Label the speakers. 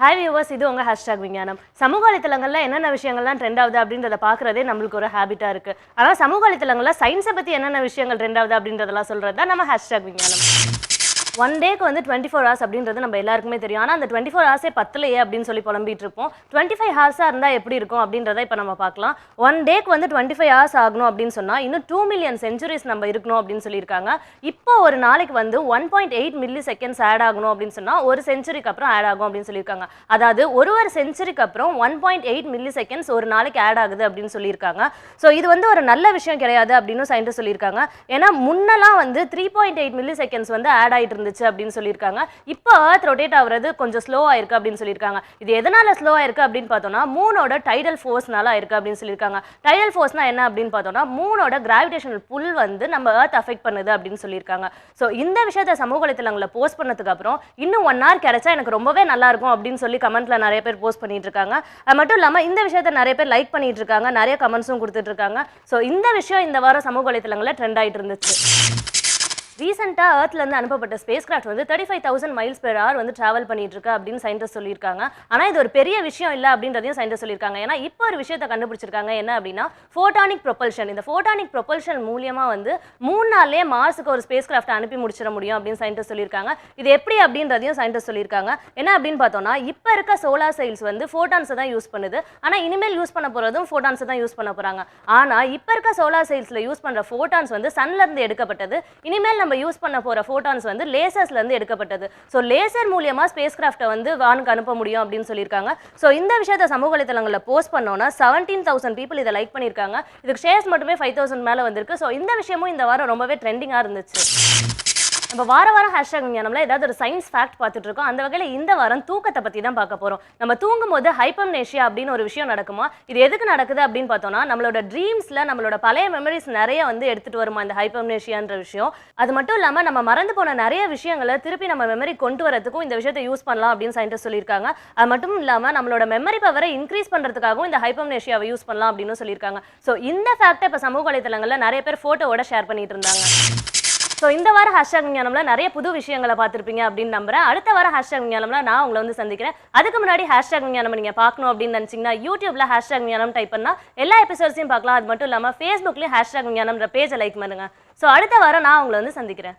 Speaker 1: Hi viewers, இது உங்கள் hashtag விஞ்ஞானம். சமூக வலைத்தளங்களில் என்னென்ன விஷயங்கள்லாம் ட்ரெண்ட் ஆகுது அப்படின்றத பார்க்குறதே நம்மளுக்கு ஒரு ஹேபிட்டாக இருக்குது. ஆனால் சமூக வலைத்தளங்களில் சயின்ஸை பற்றி என்னென்ன விஷயங்கள் ட்ரெண்ட் ஆகுது அப்படின்றதெல்லாம் சொல்கிறது தான் நம்ம ஹேஷ்டாக் விஞ்ஞானம். ஒன் டேக்கு வந்து 24 ஹவர்ஸ் அப்படின்றது நம்ம எல்லாருக்குமே தெரியும். ஆனால் அந்த 24 ஹவர்ஸே பத்தலையே அப்படின்னு சொல்லி புலம்பிட்டு இருப்போம். 25 ஹவர்ஸாக இருந்தால் எப்படி இருக்கும் அப்படின்றத இப்போ நம்ம பார்க்கலாம். ஒன் டேக்கு வந்து 25 ஹவர்ஸ் ஆகணும் அப்படின்னு சொன்னால் இன்னும் 2 மில்லியன் செஞ்சுரிஸ் நம்ம இருக்கணும் அப்படின்னு சொல்லியிருக்காங்க. இப்போ ஒரு நாளைக்கு வந்து 1.8 மில்லி செகண்ட்ஸ் ஆட் ஆகணும் அப்படின்னு சொன்னால் ஒரு செஞ்சுரிக்கு அப்புறம் ஆட் ஆகும் அப்படின்னு சொல்லியிருக்காங்க. அதாவது ஒரு செஞ்சுரிக்கு அப்புறம் 1.8 மில்லி செகண்ட்ஸ் ஒரு நாளைக்கு ஆட் ஆகுது அப்படின்னு சொல்லியிருக்காங்க. ஸோ இது வந்து ஒரு நல்ல விஷயம் கிடையாது அப்படின்னு சயின்டிஸ்ட் சொல்லியிருக்காங்க. ஏன்னா முன்னெல்லாம் வந்து 3.8 மில்லி செகண்ட்ஸ் வந்து ஆட் ஆகிட்டு இருந்துச்சு அப்படின்னு சொல்லியிருக்காங்க. இப்போ எர்த் ரொட்டேட் ஆகுறது கொஞ்சம் ஸ்லோ ஆயிருக்கு அப்படின்னு சொல்லியிருக்காங்க. இது எதனால ஸ்லோ ஆயிருக்கு அப்படின்னு பார்த்தோம்னா மூனோட டைடல் ஃபோர்ஸ்னால ஆயிருக்கு அப்படின்னு சொல்லியிருக்காங்க. டைடல் ஃபோர்ஸ்னா என்ன அப்படின்னு பார்த்தோம்னா மூனோட கிராவிடேஷனல் புல் வந்து நம்ம எர்த் அஃபெக்ட் பண்ணுது அப்படின்னு சொல்லியிருக்காங்க. ஸோ இந்த விஷயத்தை சமூக வலைத்தளங்களில் போஸ்ட் பண்ணதுக்கு அப்புறம் இன்னும் 1 hour கிடைச்சா எனக்கு ரொம்பவே நல்லா இருக்கும் அப்படின்னு சொல்லி கமெண்ட்ல நிறைய பேர் போஸ்ட் பண்ணிட்டு இருக்காங்க. அது மட்டும் இல்லாமல் இந்த விஷயத்தை நிறைய பேர் லைக் பண்ணிட்டு இருக்காங்க, நிறைய கமெண்ட்ஸும் கொடுத்துட்டு இருக்காங்க. ஸோ இந்த விஷயம் இந்த வாரம் சமூக வலைத்தளங்களில் ட்ரெண்ட் ஆகிட்டு இருந்துச்சு. ரீசெண்டாக எர்த்லேருந்து அனுப்பப்பட்ட ஸ்பேஸ் கிராஃப்ட் வந்து 35,000 மைல்ஸ் பெர் ஹவர் வந்து ட்ராவல் பண்ணிட்டு இருக்கு அப்படின்னு சயின்டிஸ்ட் சொல்லியிருக்காங்க. ஆனால் இது ஒரு பெரிய விஷயம் இல்லை அப்படின்றதையும் சயின்டிஸ்ட் சொல்லியிருக்காங்க. ஏன்னா இப்போ ஒரு விஷயத்தை கண்டுபிடிச்சிருக்காங்க. என்ன அப்படின்னா ஃபோட்டானிக் ப்ரொபல்ஷன். இந்த ஃபோட்டானிக் ப்ரொபல்ஷன் மூலியமாக வந்து 3 நாள்லேயே மார்ஸுக்கு ஒரு ஸ்பேஸ் கிராஃப்ட் அனுப்பி முடிச்சிட முடியும் அப்படின்னு சயின்டிஸ்ட் சொல்லியிருக்காங்க. இது எப்படி அப்படின்றதையும் சயின்டிஸ்ட் சொல்லியிருக்காங்க. என்ன அப்படின்னு பார்த்தோம்னா இப்போ இருக்க சோலார் செல்ஸ் வந்து ஃபோட்டான்ஸை தான் யூஸ் பண்ணுது. ஆனால் இனிமேல் யூஸ் பண்ண போகிறதும் ஃபோட்டான்ஸை தான் யூஸ் பண்ண போகிறாங்க. ஆனால் இப்போ இருக்க சோலார் செல்ஸில் யூஸ் பண்ணுற ஃபோட்டான்ஸ் வந்து சன்லேருந்து எடுக்கப்பட்டது. இனிமேல் நம்ம யூஸ் பண்ண போற ஃபோட்டான்ஸ் வந்து லேசர்ஸ்ல இருந்து எடுக்கப்பட்டது. சோ லேசர் மூலமா ஸ்பேஸ் கிராஃப்ட்டை வந்து வானுக்கு அனுப்ப முடியும் அப்படின்னு சொல்லியிருக்காங்க. சோ இந்த விஷயத்தை சமூக வலைத்தளங்களில் போஸ்ட் பண்ணோம்னா 17,000 பீப்புள் இதை லைக் பண்ணியிருக்காங்க. இதுக்கு ஷேர்ஸ் மட்டுமே 5,000 மேலே வந்திருக்கு. ஸோ இந்த விஷயமும் இந்த வாரம் ரொம்பவே ட்ரெண்டிங்காக இருந்துச்சு. நம்ம வாரம் ஹேஷ்டாக் விஞ்ஞானம்ல ஏதாவது ஒரு சயின்ஸ் ஃபேக்ட் பார்த்துட்டு இருக்கோம். அந்த வகையில் இந்த வாரம் தூக்கத்தை பற்றி தான் பார்க்க போகிறோம். நம்ம தூங்கும் போது ஹைப்பம்னேஷியா அப்படின்னு ஒரு விஷயம் நடக்குமா? இது எதுக்கு நடக்குது அப்படின்னு பார்த்தோம்னா நம்மளோட ட்ரீம்ஸில் நம்மளோட பழைய மெமரிஸ் நிறைய வந்து எடுத்துகிட்டு வருமா இந்த ஹைப்பம்னேஷியான்ற விஷயம். அது மட்டும் இல்லாமல் நம்ம மறந்து போன நிறைய விஷயங்களை திருப்பி நம்ம மெமரி கொண்டு வரதுக்கும் இந்த விஷயத்தை யூஸ் பண்ணலாம் அப்படின்னு சயின்டிஸ்ட் சொல்லியிருக்காங்க. அது மட்டும் இல்லாமல் நம்மளோட மெமரி பவரை இன்க்ரீஸ் பண்ணுறதுக்காகவும் இந்த ஹைப்பம்னேஷியாவை யூஸ் பண்ணலாம் அப்படின்னு சொல்லியிருக்காங்க. ஸோ இந்த ஃபேக்டை இப்போ சமூக வலைத்தளங்களில் நிறைய பேர் ஃபோட்டோவோட ஷேர் பண்ணிட்டு இருந்தாங்க. ஸோ இந்த வாரம் ஹேஷ்டாக் விஞ்ஞானம்ல நிறைய புது விஷயங்களை பார்த்துருப்பீங்க அப்படின்னு நம்புறேன். அடுத்த வாரம் ஹேஷ்டாக் விஞ்ஞானம்ல நான் உங்களை வந்து சந்திக்கிறேன். அதுக்கு முன்னாடி ஹேஷ்டாக் விஞ்ஞானம் நீங்கள் பார்க்கணும் அப்படின்னு நினச்சிங்கன்னா யூடியூப்ல ஹேஷ்டாக் விஞ்ஞானம் டைப் பண்ணால் எல்லா எபிசோட்ஸையும் பார்க்கலாம். அது மட்டும் இல்லாமல் ஃபேஸ்புக்லேயும் ஹேஷ்டாக் விஞ்ஞானம்ன்ற பேஜை லைக் பண்ணுங்க. ஸோ அடுத்த வாரம் நான் உங்களை வந்து சந்திக்கிறேன்.